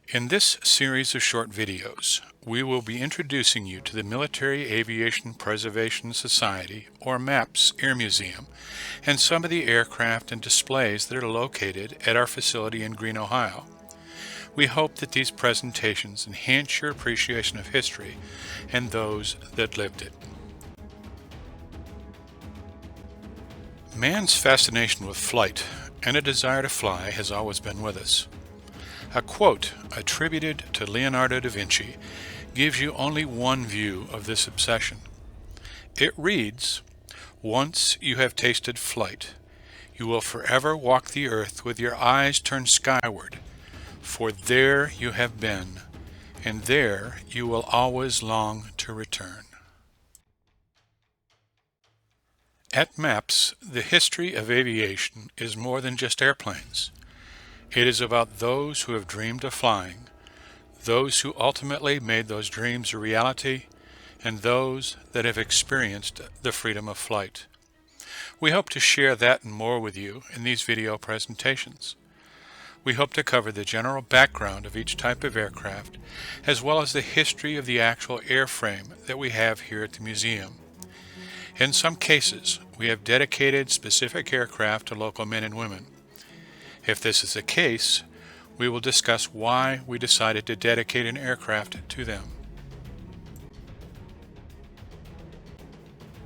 In this series of short videos, we will be introducing you to the Military Aviation Preservation Society, or MAPS, Air Museum, and some of the aircraft and displays that are located at our facility in Greene, Ohio. We hope that these presentations enhance your appreciation of history and those that lived it. Man's fascination with flight and a desire to fly has always been with us. A quote attributed to Leonardo da Vinci gives you only one view of this obsession. It reads, "Once you have tasted flight, you will forever walk the earth with your eyes turned skyward, for there you have been, and there you will always long to return." At MAPS, the history of aviation is more than just airplanes. It is about those who have dreamed of flying, those who ultimately made those dreams a reality, and those that have experienced the freedom of flight. We hope to share that and more with you in these video presentations. We hope to cover the general background of each type of aircraft, as well as the history of the actual airframe that we have here at the museum. In some cases, we have dedicated specific aircraft to local men and women. If this is the case, we will discuss why we decided to dedicate an aircraft to them.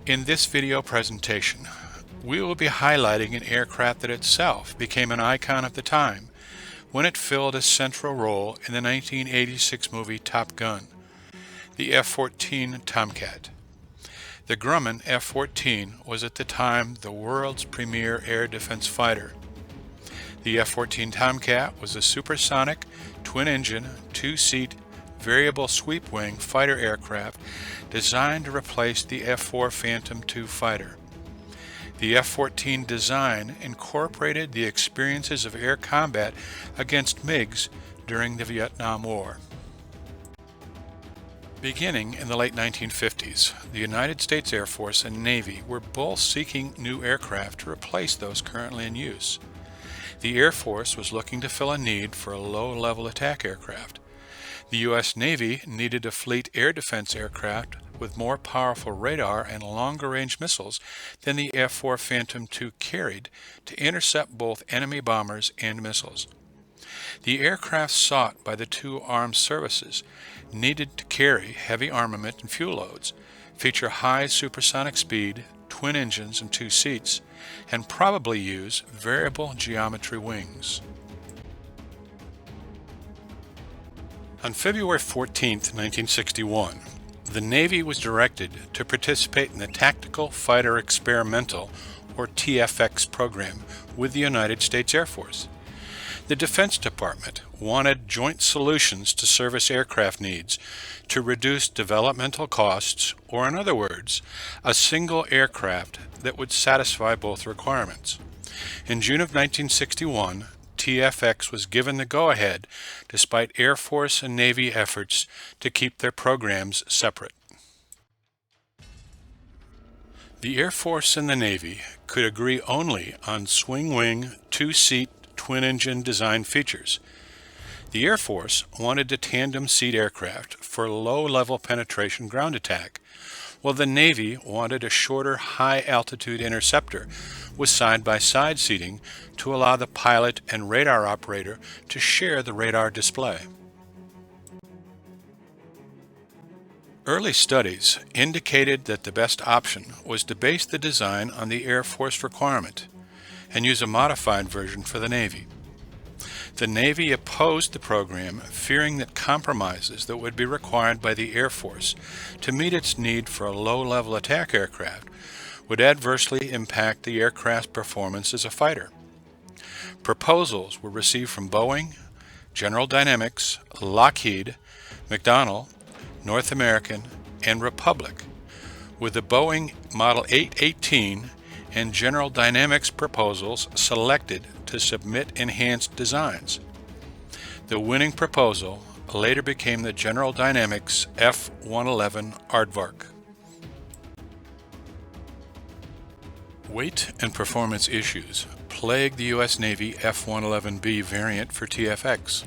In this video presentation, we will be highlighting an aircraft that itself became an icon of the time when it filled a central role in the 1986 movie Top Gun, the F-14 Tomcat. The Grumman F-14 was at the time the world's premier air defense fighter. The F-14 Tomcat was a supersonic, twin-engine, two-seat, variable sweep-wing fighter aircraft designed to replace the F-4 Phantom II fighter. The F-14 design incorporated the experiences of air combat against MiGs during the Vietnam War. Beginning in the late 1950s, the United States Air Force and Navy were both seeking new aircraft to replace those currently in use. The Air Force was looking to fill a need for a low-level attack aircraft. The U.S. Navy needed a fleet air defense aircraft with more powerful radar and longer-range missiles than the F-4 Phantom II carried to intercept both enemy bombers and missiles. The aircraft sought by the two armed services needed to carry heavy armament and fuel loads, feature high supersonic speed, twin engines and two seats, and probably use variable geometry wings. On February 14, 1961, the Navy was directed to participate in the Tactical Fighter Experimental, or TFX program, with the United States Air Force. The Defense Department wanted joint solutions to service aircraft needs to reduce developmental costs, or in other words, a single aircraft that would satisfy both requirements. In June of 1961, TFX was given the go-ahead despite Air Force and Navy efforts to keep their programs separate. The Air Force and the Navy could agree only on swing-wing, two-seat, twin-engine design features. The Air Force wanted a tandem-seat aircraft for low-level penetration ground attack, while the Navy wanted a shorter high-altitude interceptor with side-by-side seating to allow the pilot and radar operator to share the radar display. Early studies indicated that the best option was to base the design on the Air Force requirement and use a modified version for the Navy. The Navy opposed the program, fearing that compromises that would be required by the Air Force to meet its need for a low-level attack aircraft would adversely impact the aircraft's performance as a fighter. Proposals were received from Boeing, General Dynamics, Lockheed, McDonnell, North American, and Republic, with the Boeing Model 818 and General Dynamics proposals selected to submit enhanced designs. The winning proposal later became the General Dynamics F-111 Aardvark. Weight and performance issues plagued the U.S. Navy F-111B variant for TFX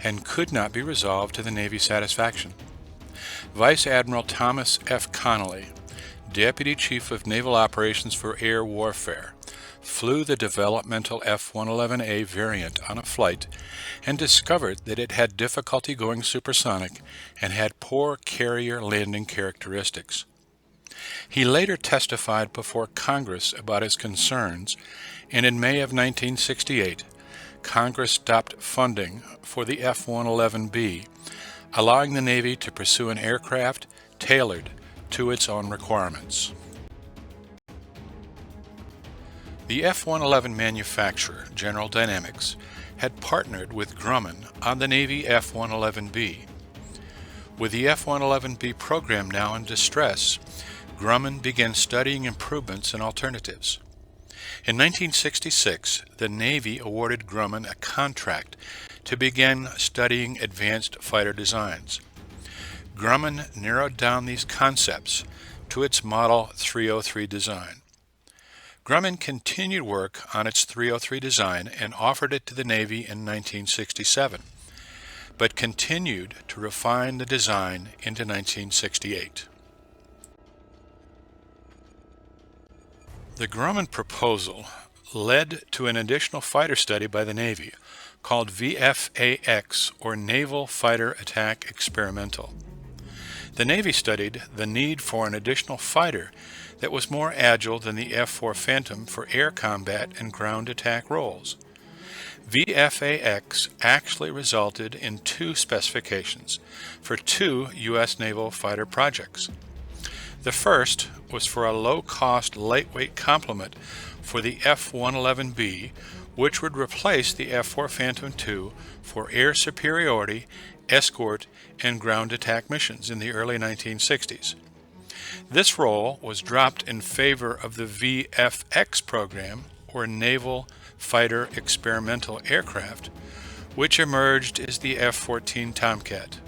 and could not be resolved to the Navy's satisfaction. Vice Admiral Thomas F. Connolly, Deputy Chief of Naval Operations for Air Warfare, flew the developmental F-111A variant on a flight and discovered that it had difficulty going supersonic and had poor carrier landing characteristics. He later testified before Congress about his concerns, and in May of 1968, Congress stopped funding for the F-111B, allowing the Navy to pursue an aircraft tailored to its own requirements. The F-111 manufacturer, General Dynamics, had partnered with Grumman on the Navy F-111B. With the F-111B program now in distress, Grumman began studying improvements and alternatives. In 1966, the Navy awarded Grumman a contract to begin studying advanced fighter designs. Grumman narrowed down these concepts to its Model 303 design. Grumman continued work on its 303 design and offered it to the Navy in 1967, but continued to refine the design into 1968. The Grumman proposal led to an additional fighter study by the Navy called VFAX, or Naval Fighter Attack Experimental. The Navy studied the need for an additional fighter that was more agile than the F-4 Phantom for air combat and ground attack roles. VFAX actually resulted in two specifications for two U.S. naval fighter projects. The first was for a low-cost, lightweight complement for the F-111B, which would replace the F-4 Phantom II for air superiority, escort, and ground attack missions in the early 1960s. This role was dropped in favor of the VFX program, or Naval Fighter Experimental Aircraft, which emerged as the F-14 Tomcat.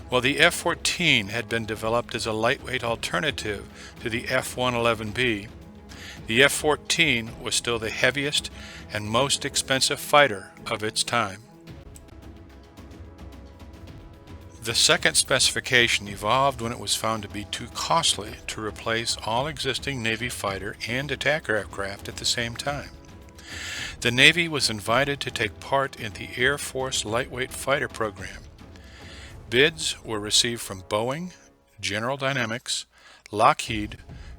While the F-14 had been developed as a lightweight alternative to the F-111B, the F-14 was still the heaviest and most expensive fighter of its time. The second specification evolved when it was found to be too costly to replace all existing Navy fighter and attack aircraft at the same time. The Navy was invited to take part in the Air Force Lightweight Fighter Program. Bids were received from Boeing, General Dynamics, Lockheed,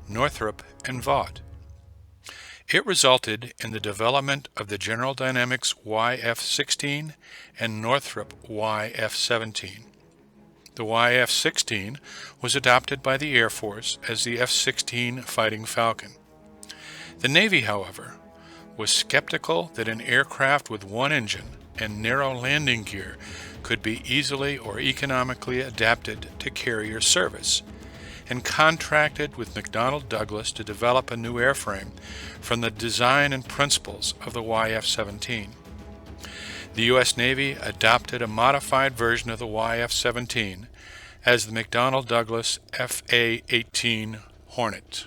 Northrop, and Vought. It resulted in the development of the General Dynamics YF-16 and Northrop YF-17. The YF-16 was adopted by the Air Force as the F-16 Fighting Falcon. The Navy, however, was skeptical that an aircraft with one engine and narrow landing gear could be easily or economically adapted to carrier service, and contracted with McDonnell Douglas to develop a new airframe from the design and principles of the YF-17. The U.S. Navy adopted a modified version of the YF-17 as the McDonnell Douglas FA-18 Hornet.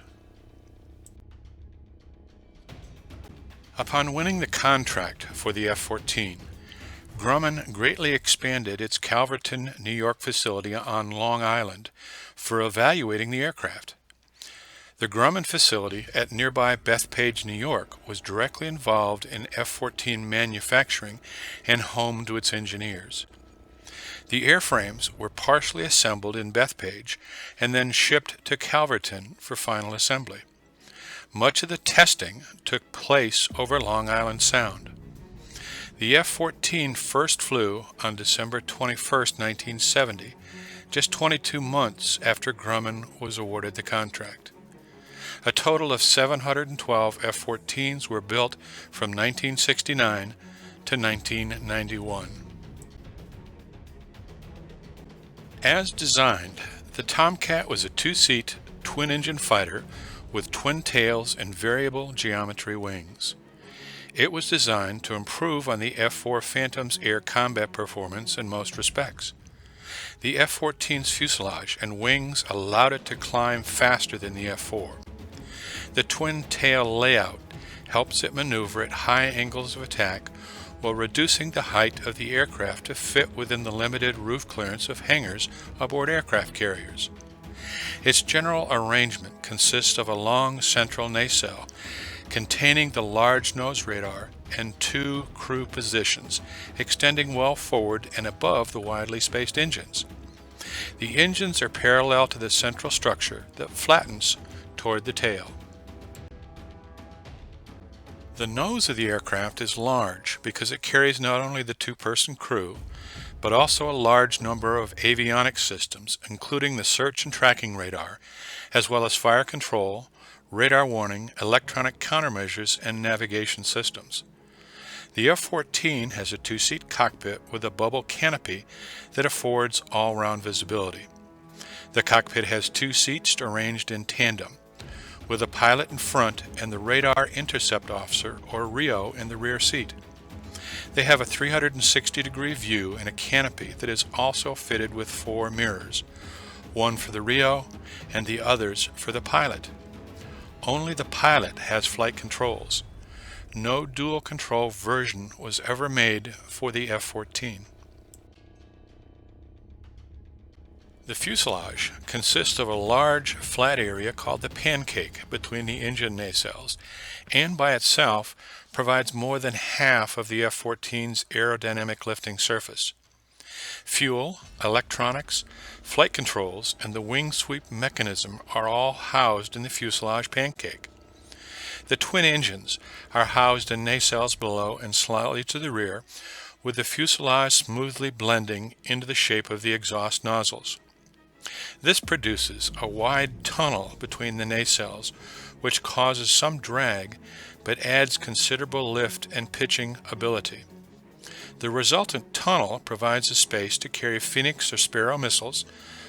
Upon winning the contract for the F-14, Grumman greatly expanded its Calverton, New York facility on Long Island for evaluating the aircraft. The Grumman facility at nearby Bethpage, New York, was directly involved in F-14 manufacturing and home to its engineers. The airframes were partially assembled in Bethpage and then shipped to Calverton for final assembly. Much of the testing took place over Long Island Sound. The F-14 first flew on December 21, 1970, just 22 months after Grumman was awarded the contract. A total of 712 F-14s were built from 1969 to 1991. As designed, the Tomcat was a two-seat, twin-engine fighter with twin tails and variable geometry wings. It was designed to improve on the F-4 Phantom's air combat performance in most respects. The F-14's fuselage and wings allowed it to climb faster than the F-4. The twin-tail layout helps it maneuver at high angles of attack while reducing the height of the aircraft to fit within the limited roof clearance of hangars aboard aircraft carriers. Its general arrangement consists of a long central nacelle containing the large nose radar and two crew positions extending well forward and above the widely spaced engines. The engines are parallel to the central structure that flattens toward the tail. The nose of the aircraft is large because it carries not only the two-person crew, but also a large number of avionics systems, including the search and tracking radar, as well as fire control, radar warning, electronic countermeasures, and navigation systems. The F-14 has a two-seat cockpit with a bubble canopy that affords all-round visibility. The cockpit has two seats arranged in tandem, with a pilot in front and the Radar Intercept Officer, or RIO, in the rear seat. They have a 360-degree view and a canopy that is also fitted with 4 mirrors, one for the RIO and the others for the pilot. Only the pilot has flight controls. No dual control version was ever made for the F-14. The fuselage consists of a large flat area called the pancake between the engine nacelles, and by itself provides more than half of the F-14's aerodynamic lifting surface. Fuel, electronics, flight controls, and the wing sweep mechanism are all housed in the fuselage pancake. The twin engines are housed in nacelles below and slightly to the rear, with the fuselage smoothly blending into the shape of the exhaust nozzles. This produces a wide tunnel between the nacelles, which causes some drag but adds considerable lift and pitching ability. The resultant tunnel provides a space to carry Phoenix or Sparrow missiles,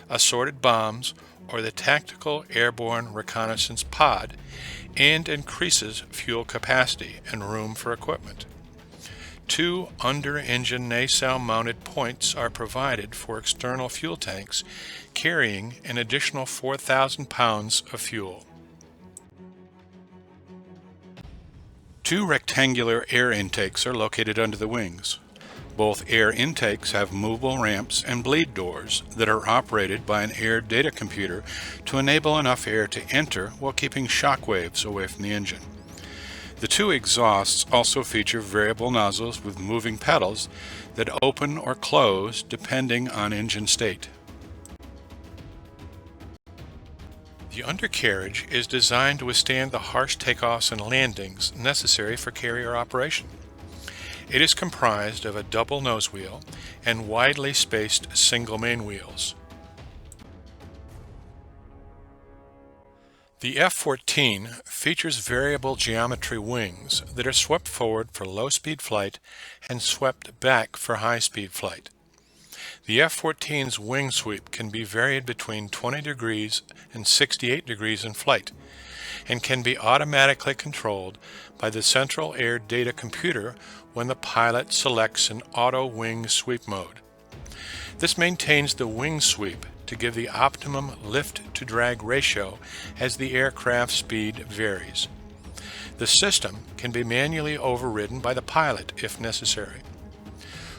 assorted bombs, or the Tactical Airborne Reconnaissance Pod, and increases fuel capacity and room for equipment. 2 under-engine nacelle-mounted points are provided for external fuel tanks carrying an additional 4,000 pounds of fuel. 2 rectangular air intakes are located under the wings. Both air intakes have movable ramps and bleed doors that are operated by an air data computer to enable enough air to enter while keeping shock waves away from the engine. The 2 exhausts also feature variable nozzles with moving pedals that open or close depending on engine state. The undercarriage is designed to withstand the harsh takeoffs and landings necessary for carrier operation. It is comprised of a double nose wheel and widely spaced single main wheels. The F-14 features variable geometry wings that are swept forward for low-speed flight and swept back for high-speed flight. The F-14's wing sweep can be varied between 20 degrees and 68 degrees in flight, and can be automatically controlled by the Central Air Data Computer when the pilot selects an auto wing sweep mode. This maintains the wing sweep to give the optimum lift-to-drag ratio as the aircraft speed varies. The system can be manually overridden by the pilot if necessary.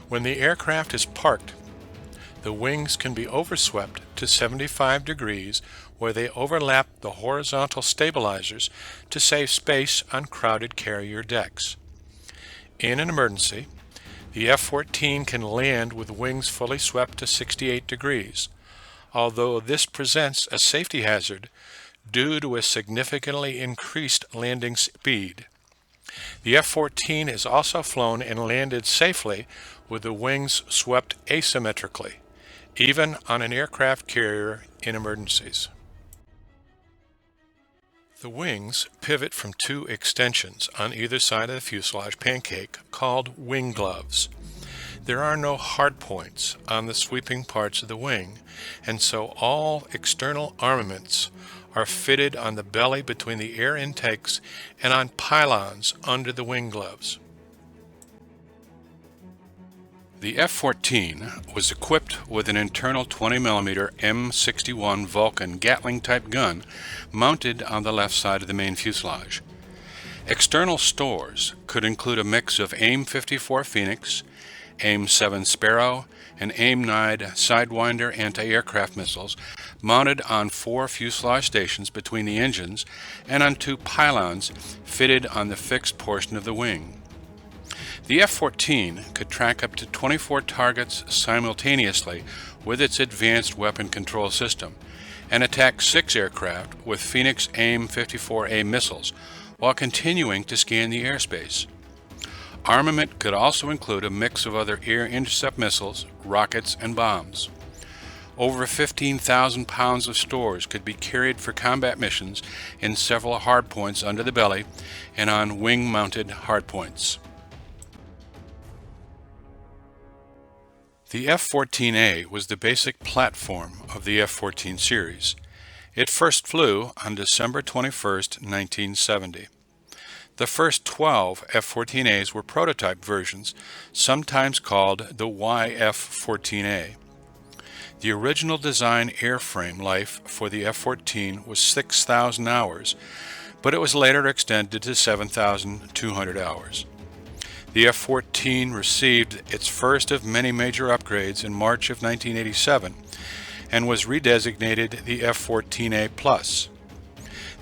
When the aircraft is parked, the wings can be overswept to 75 degrees where they overlap the horizontal stabilizers to save space on crowded carrier decks. In an emergency, the F-14 can land with wings fully swept to 68 degrees, although this presents a safety hazard due to a significantly increased landing speed. The F-14 is also flown and landed safely with the wings swept asymmetrically, even on an aircraft carrier in emergencies. The wings pivot from 2 extensions on either side of the fuselage pancake called wing gloves. There are no hard points on the sweeping parts of the wing, and so all external armaments are fitted on the belly between the air intakes and on pylons under the wing gloves. The F-14 was equipped with an internal 20mm M61 Vulcan Gatling-type gun mounted on the left side of the main fuselage. External stores could include a mix of AIM-54 Phoenix, AIM-7 Sparrow, and AIM-9 Sidewinder anti-aircraft missiles mounted on 4 fuselage stations between the engines and on 2 pylons fitted on the fixed portion of the wing. The F-14 could track up to 24 targets simultaneously with its advanced weapon control system and attack 6 aircraft with Phoenix AIM-54A missiles while continuing to scan the airspace. Armament could also include a mix of other air intercept missiles, rockets, and bombs. Over 15,000 pounds of stores could be carried for combat missions in several hardpoints under the belly and on wing-mounted hardpoints. The F-14A was the basic platform of the F-14 series. It first flew on December 21, 1970. The first 12 F-14As were prototype versions, sometimes called the YF-14A. The original design airframe life for the F-14 was 6,000 hours, but it was later extended to 7,200 hours. The F-14 received its first of many major upgrades in March of 1987 and was redesignated the F-14A Plus.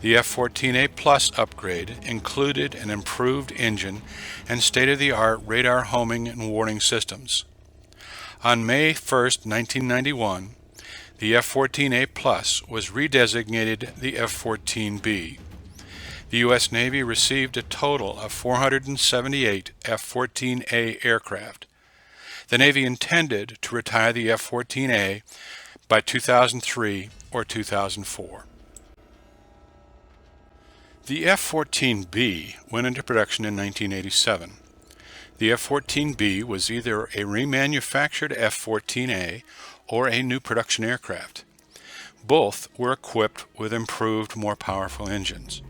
The F-14A Plus upgrade included an improved engine and state-of-the-art radar homing and warning systems. On May 1, 1991, the F-14A Plus was redesignated the F-14B. The U.S. Navy received a total of 478 F-14A aircraft. The Navy intended to retire the F-14A by 2003 or 2004. The F-14B went into production in 1987. The F-14B was either a remanufactured F-14A or a new production aircraft. Both were equipped with improved, more powerful engines.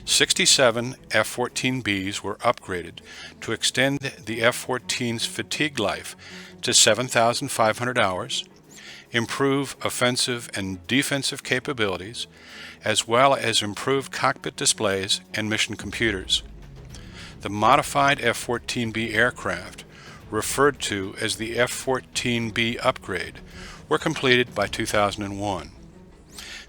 67 F-14Bs were upgraded to extend the F-14's fatigue life to 7,500 hours, improve offensive and defensive capabilities, as well as improved cockpit displays and mission computers. The modified F-14B aircraft, referred to as the F-14B upgrade, were completed by 2001.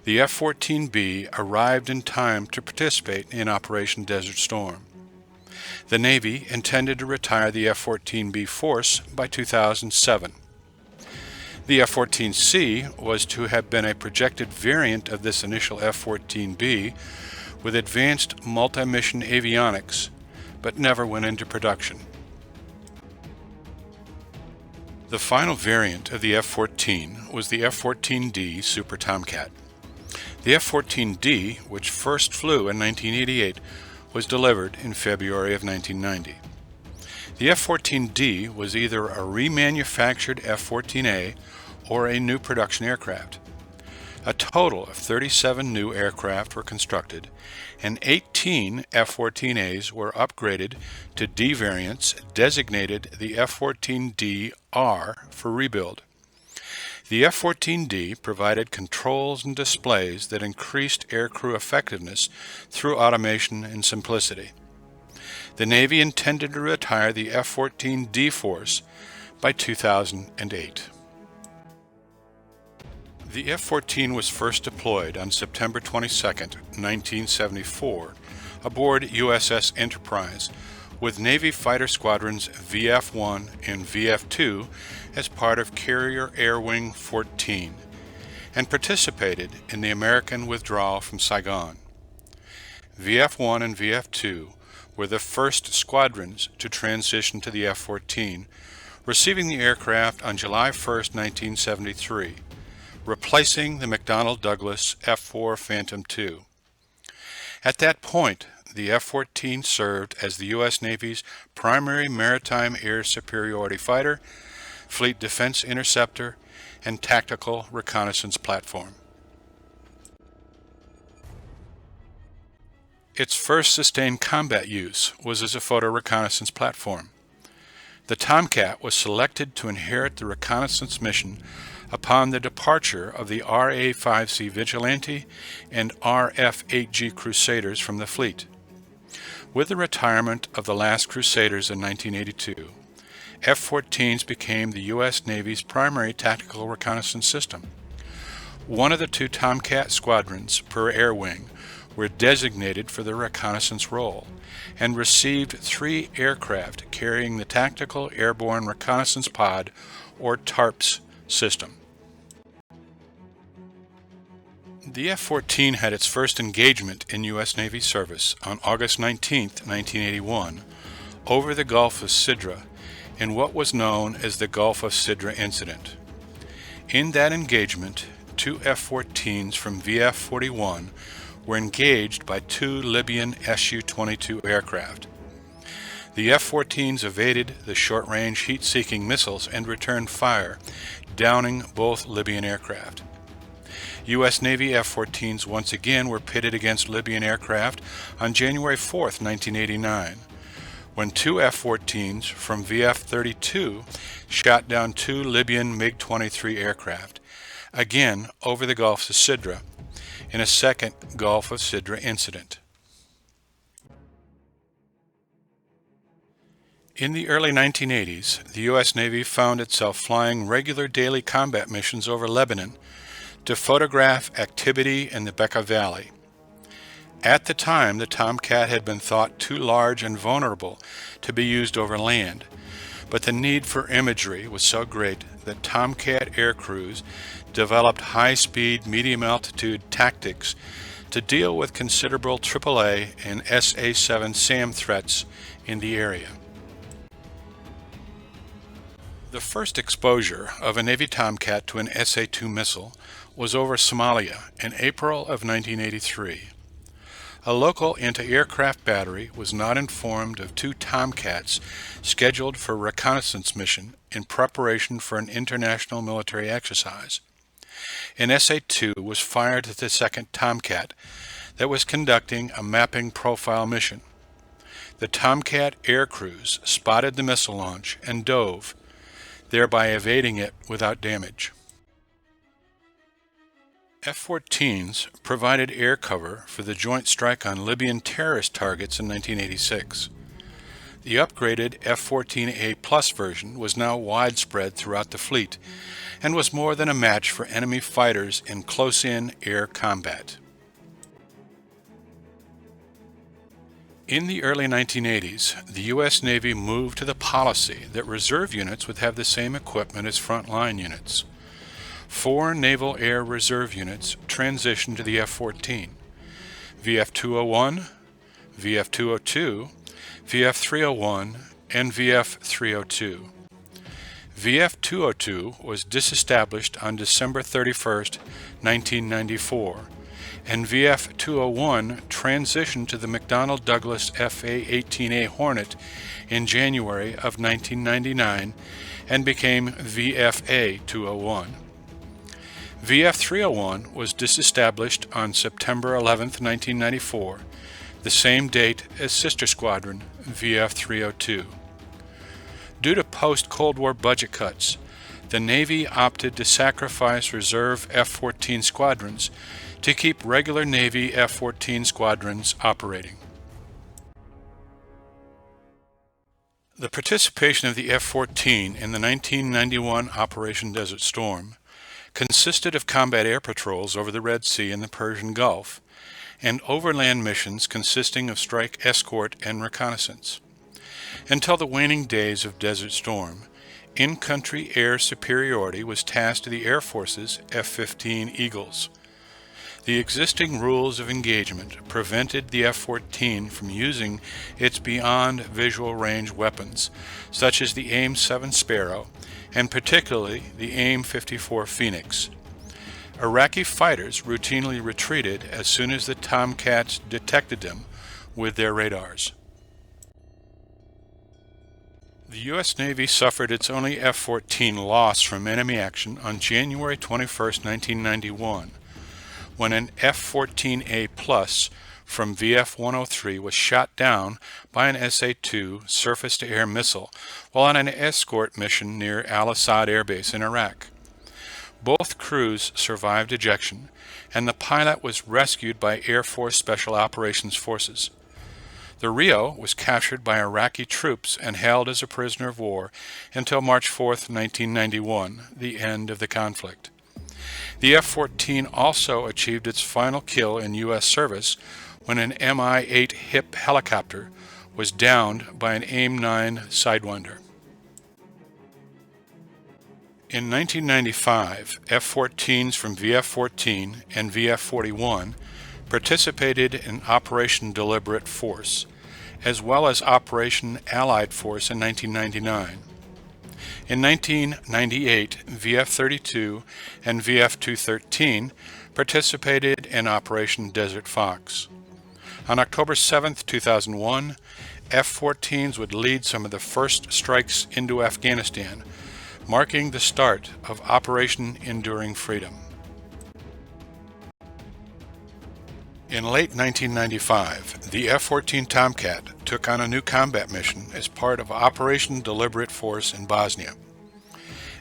The F-14B arrived in time to participate in Operation Desert Storm. The Navy intended to retire the F-14B force by 2007. The F-14C was to have been a projected variant of this initial F-14B with advanced multi-mission avionics, but never went into production. The final variant of the F-14 was the F-14D Super Tomcat. The F-14D, which first flew in 1988, was delivered in February of 1990. The F-14D was either a remanufactured F-14A or a new production aircraft. A total of 37 new aircraft were constructed, and 18 F-14As were upgraded to D variants designated the F-14DR for rebuild. The F-14D provided controls and displays that increased aircrew effectiveness through automation and simplicity. The Navy intended to retire the F-14D force by 2008. The F-14 was first deployed on September 22, 1974, aboard USS Enterprise, with Navy fighter squadrons VF-1 and VF-2 as part of Carrier Air Wing 14, and participated in the American withdrawal from Saigon. VF-1 and VF-2 were the first squadrons to transition to the F-14, receiving the aircraft on July 1, 1973, replacing the McDonnell Douglas F-4 Phantom II. At that point, the F-14 served as the U.S. Navy's primary maritime air superiority fighter, fleet defense interceptor, and tactical reconnaissance platform. Its first sustained combat use was as a photo reconnaissance platform. The Tomcat was selected to inherit the reconnaissance mission upon the departure of the RA-5C Vigilante and RF-8G Crusaders from the fleet. With the retirement of the last Crusaders in 1982, F-14s became the U.S. Navy's primary tactical reconnaissance system. One of the two Tomcat squadrons per air wing were designated for the reconnaissance role and received 3 aircraft carrying the Tactical Airborne Reconnaissance Pod, or TARPS, system. The F-14 had its first engagement in U.S. Navy service on August 19, 1981, over the Gulf of Sidra in what was known as the Gulf of Sidra Incident. In that engagement, 2 F-14s from VF-41 were engaged by 2 Libyan Su-22 aircraft. The F-14s evaded the short-range heat-seeking missiles and returned fire, downing both Libyan aircraft. U.S. Navy F-14s once again were pitted against Libyan aircraft on January 4, 1989, when 2 F-14s from VF-32 shot down 2 Libyan MiG-23 aircraft, again over the Gulf of Sidra, in a second Gulf of Sidra incident. In the early 1980s, the U.S. Navy found itself flying regular daily combat missions over Lebanon to photograph activity in the Bekaa Valley. At the time, the Tomcat had been thought too large and vulnerable to be used over land, but the need for imagery was so great that Tomcat air crews developed high-speed, medium-altitude tactics to deal with considerable AAA and SA-7 SAM threats in the area. The first exposure of a Navy Tomcat to an SA-2 missile was over Somalia in April of 1983. A local anti-aircraft battery was not informed of 2 Tomcats scheduled for a reconnaissance mission in preparation for an international military exercise. An SA-2 was fired at the second Tomcat that was conducting a mapping profile mission. The Tomcat air crews spotted the missile launch and dove, thereby evading it without damage. F-14s provided air cover for the joint strike on Libyan terrorist targets in 1986. The upgraded F-14A Plus version was now widespread throughout the fleet and was more than a match for enemy fighters in close-in air combat. In the early 1980s, the U.S. Navy moved to the policy that reserve units would have the same equipment as frontline units. 4 Naval Air Reserve units transitioned to the F-14: VF-201, VF-202, VF-301, and VF-302. VF-202 was disestablished on December 31, 1994, and VF-201 transitioned to the McDonnell Douglas FA-18A Hornet in January of 1999 and became VFA-201. VF-301 was disestablished on September 11, 1994, the same date as sister squadron VF-302. Due to post-Cold War budget cuts, the Navy opted to sacrifice reserve F-14 squadrons to keep regular Navy F-14 squadrons operating. The participation of the F-14 in the 1991 Operation Desert Storm consisted of combat air patrols over the Red Sea and the Persian Gulf, and overland missions consisting of strike escort and reconnaissance. Until the waning days of Desert Storm, in-country air superiority was tasked to the Air Force's F-15 Eagles. The existing rules of engagement prevented the F-14 from using its beyond visual range weapons, such as the AIM-7 Sparrow, and particularly the AIM-54 Phoenix. Iraqi fighters routinely retreated as soon as the Tomcats detected them with their radars. The U.S. Navy suffered its only F-14 loss from enemy action on January 21, 1991, when an F-14A Plus from VF-103 was shot down by an SA-2 surface-to-air missile while on an escort mission near Al-Assad Air Base in Iraq. Both crews survived ejection, and the pilot was rescued by Air Force Special Operations Forces. The Rio was captured by Iraqi troops and held as a prisoner of war until March 4, 1991, the end of the conflict. The F-14 also achieved its final kill in U.S. service when an Mi-8 HIP helicopter was downed by an AIM-9 Sidewinder. In 1995, F-14s from VF-14 and VF-41 participated in Operation Deliberate Force, as well as Operation Allied Force in 1999. In 1998, VF-32 and VF-213 participated in Operation Desert Fox. On October 7, 2001, F-14s would lead some of the first strikes into Afghanistan, marking the start of Operation Enduring Freedom. In late 1995, the F-14 Tomcat took on a new combat mission as part of Operation Deliberate Force in Bosnia.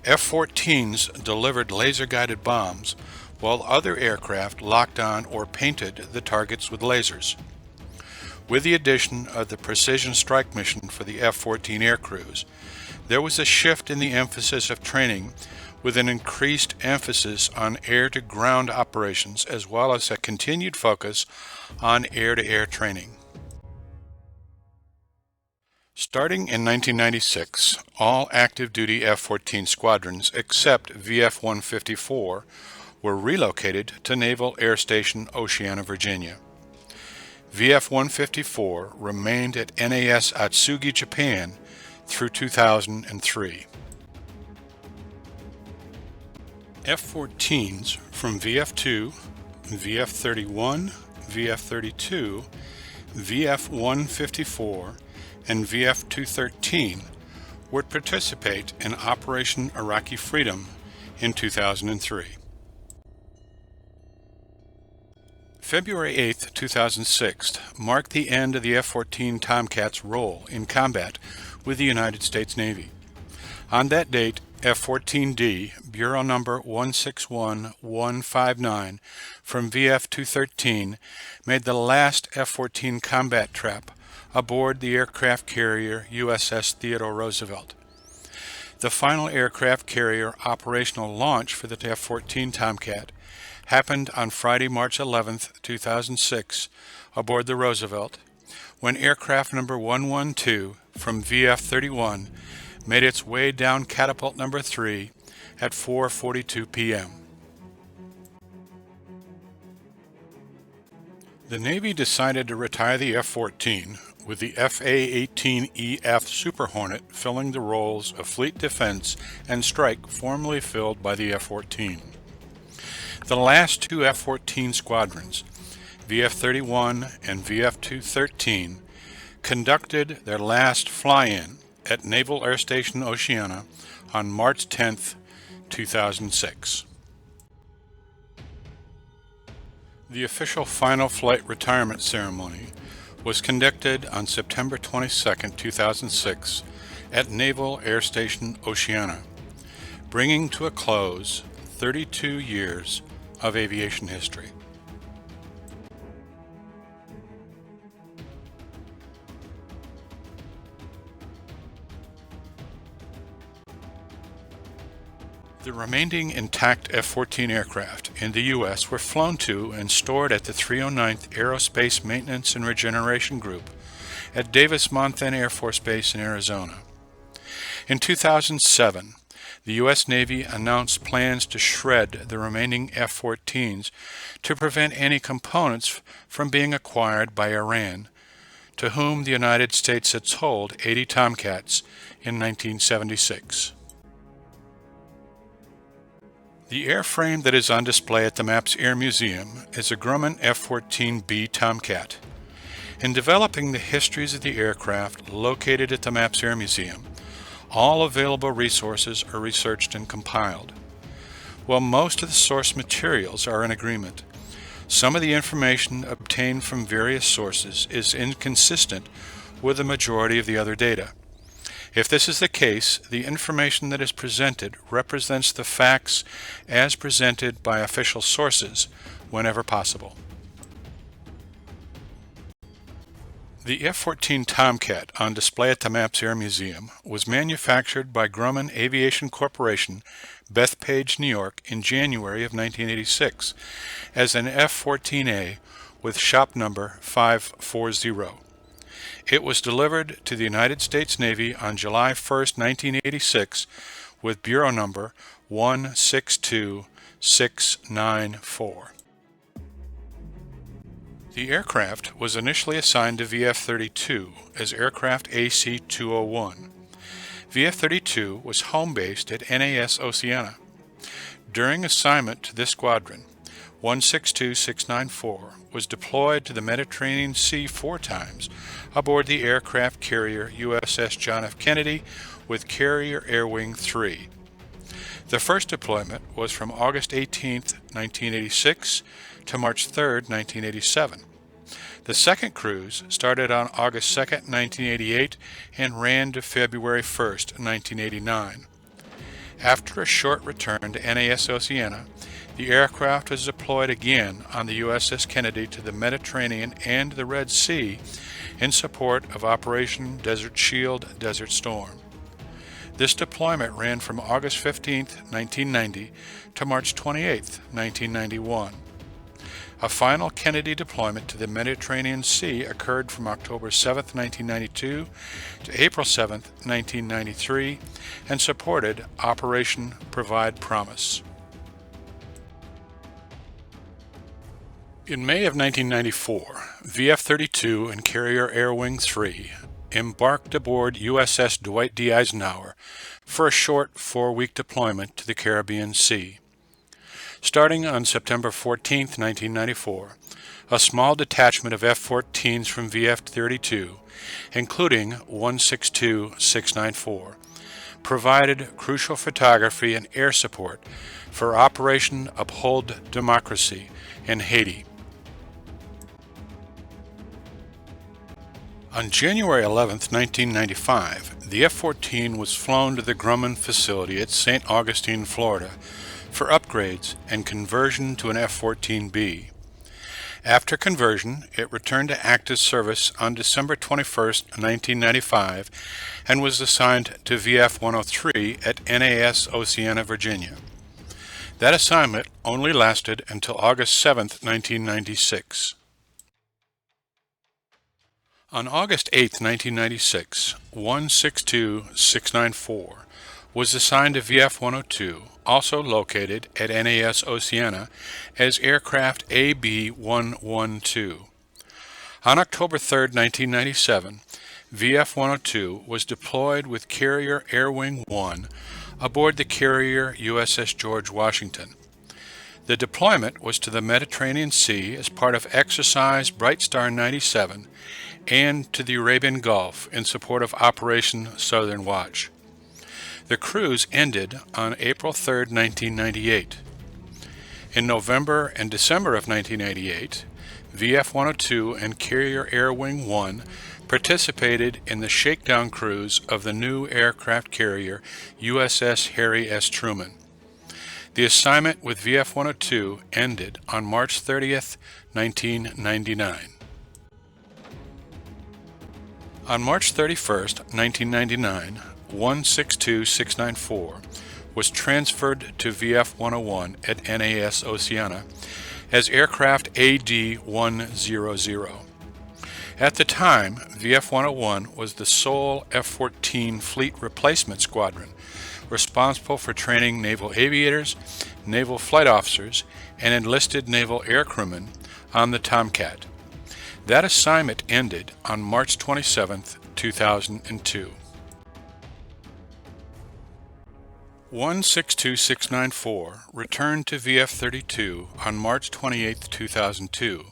F-14s delivered laser-guided bombs, while other aircraft locked on or painted the targets with lasers. With the addition of the Precision Strike mission for the F-14 aircrews, there was a shift in the emphasis of training, with an increased emphasis on air-to-ground operations as well as a continued focus on air-to-air training. Starting in 1996, all active-duty F-14 squadrons except VF-154 were relocated to Naval Air Station Oceana, Virginia. VF-154 remained at NAS Atsugi, Japan through 2003. F-14s from VF-2, VF-31, VF-32, VF-154, and VF-213 would participate in Operation Iraqi Freedom in 2003. February 8, 2006 marked the end of the F-14 Tomcat's role in combat with the United States Navy. On that date, F-14D, Bureau number 161159 from VF-213, made the last F-14 combat trap aboard the aircraft carrier USS Theodore Roosevelt. The final aircraft carrier operational launch for the F-14 Tomcat happened on Friday, March 11, 2006, aboard the Roosevelt, when aircraft number 112 from VF-31 made its way down catapult number 3 at 4:42 p.m. The Navy decided to retire the F-14, with the FA-18EF Super Hornet filling the roles of fleet defense and strike formerly filled by the F-14. The last two F-14 squadrons, VF-31 and VF-213, conducted their last fly-in at Naval Air Station Oceana on March 10, 2006. The official final flight retirement ceremony was conducted on September 22, 2006 at Naval Air Station Oceana, bringing to a close 32 years of aviation history. The remaining intact F-14 aircraft in the U.S. were flown to and stored at the 309th Aerospace Maintenance and Regeneration Group at Davis-Monthan Air Force Base in Arizona. In 2007, the U.S. Navy announced plans to shred the remaining F-14s to prevent any components from being acquired by Iran, to whom the United States had sold 80 Tomcats in 1976. The airframe that is on display at the MAPS Air Museum is a Grumman F-14B Tomcat. In developing the histories of the aircraft located at the MAPS Air Museum, all available resources are researched and compiled. While most of the source materials are in agreement, some of the information obtained from various sources is inconsistent with the majority of the other data. If this is the case, the information that is presented represents the facts as presented by official sources whenever possible. The F-14 Tomcat on display at the Maps Air Museum was manufactured by Grumman Aviation Corporation, Bethpage, New York in January of 1986 as an F-14A with shop number 540. It was delivered to the United States Navy on July 1, 1986 with bureau number 162694. The aircraft was initially assigned to VF-32 as Aircraft AC-201. VF-32 was home-based at NAS Oceana. During assignment to this squadron, 162694 was deployed to the Mediterranean Sea 4 times aboard the aircraft carrier USS John F. Kennedy with Carrier Air Wing 3. The first deployment was from August 18, 1986 to March 3, 1987. The second cruise started on August 2, 1988 and ran to February 1, 1989. After a short return to NAS Oceana, the aircraft was deployed again on the USS Kennedy to the Mediterranean and the Red Sea in support of Operation Desert Shield, Desert Storm. This deployment ran from August 15, 1990 to March 28, 1991. A final Kennedy deployment to the Mediterranean Sea occurred from October 7, 1992 to April 7, 1993 and supported Operation Provide Promise. In May of 1994, VF-32 and Carrier Air Wing 3 embarked aboard USS Dwight D. Eisenhower for a short 4-week deployment to the Caribbean Sea. Starting on September 14, 1994, a small detachment of F-14s from VF-32, including 162694, provided crucial photography and air support for Operation Uphold Democracy in Haiti. On January 11, 1995, the F-14 was flown to the Grumman facility at St. Augustine, Florida, for upgrades and conversion to an F-14B. After conversion, it returned to active service on December 21, 1995, and was assigned to VF-103 at NAS Oceana, Virginia. That assignment only lasted until August 7, 1996. On August 8, 1996, 162694 was assigned to VF-102, also located at NAS Oceana, as Aircraft AB-112. On October 3, 1997, VF-102 was deployed with Carrier Air Wing 1 aboard the carrier USS George Washington. The deployment was to the Mediterranean Sea as part of Exercise Bright Star 97 and to the Arabian Gulf in support of Operation Southern Watch. The cruise ended on April 3, 1998. In November and December of 1998, VF-102 and Carrier Air Wing 1 participated in the shakedown cruise of the new aircraft carrier USS Harry S. Truman. The assignment with VF-102 ended on March 30, 1999. On March 31, 1999, 162694 was transferred to VF-101 at NAS Oceana as Aircraft AD-100. At the time, VF-101 was the sole F-14 Fleet Replacement Squadron, responsible for training naval aviators, naval flight officers, and enlisted naval aircrewmen on the Tomcat. That assignment ended on March 27, 2002. 162694 returned to VF-32 on March 28, 2002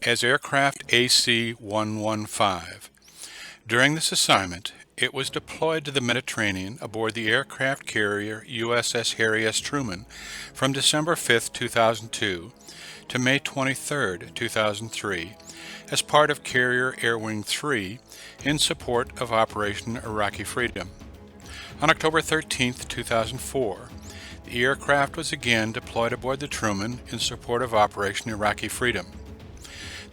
as Aircraft AC-115. During this assignment, it was deployed to the Mediterranean aboard the aircraft carrier USS Harry S. Truman from December 5, 2002 to May 23, 2003 as part of Carrier Air Wing 3 in support of Operation Iraqi Freedom. On October 13, 2004, the aircraft was again deployed aboard the Truman in support of Operation Iraqi Freedom.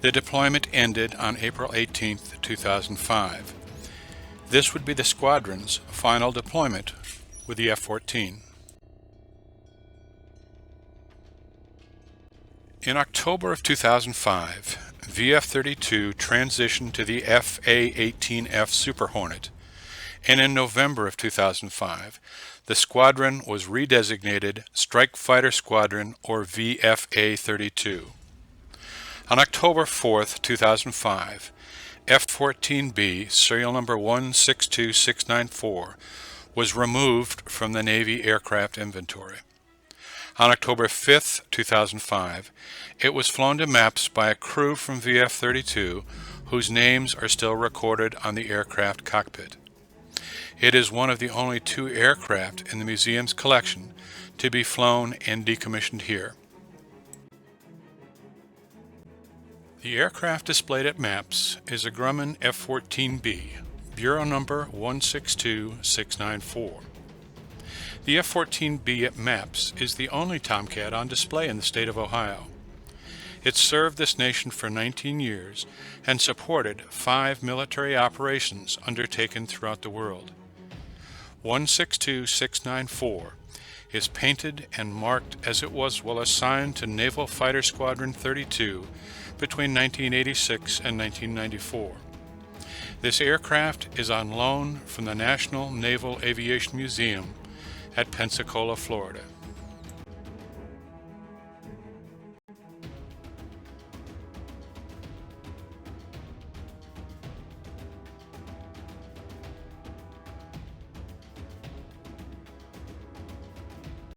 The deployment ended on April 18, 2005. This would be the squadron's final deployment with the F-14. In October of 2005, VF-32 transitioned to the FA-18F Super Hornet, and in November of 2005, the squadron was redesignated Strike Fighter Squadron, or VFA-32. On October 4, 2005, F-14B, serial number 162694, was removed from the Navy aircraft inventory. On October 5, 2005, it was flown to maps by a crew from VF-32 whose names are still recorded on the aircraft cockpit. It is one of the only 2 aircraft in the museum's collection to be flown and decommissioned here. The aircraft displayed at maps is a Grumman F-14B, bureau number 162694. The F-14B at maps is the only Tomcat on display in the state of Ohio. It served this nation for 19 years and supported 5 military operations undertaken throughout the world. 162694 is painted and marked as it was while assigned to Naval Fighter Squadron 32 between 1986 and 1994. This aircraft is on loan from the National Naval Aviation Museum at Pensacola, Florida.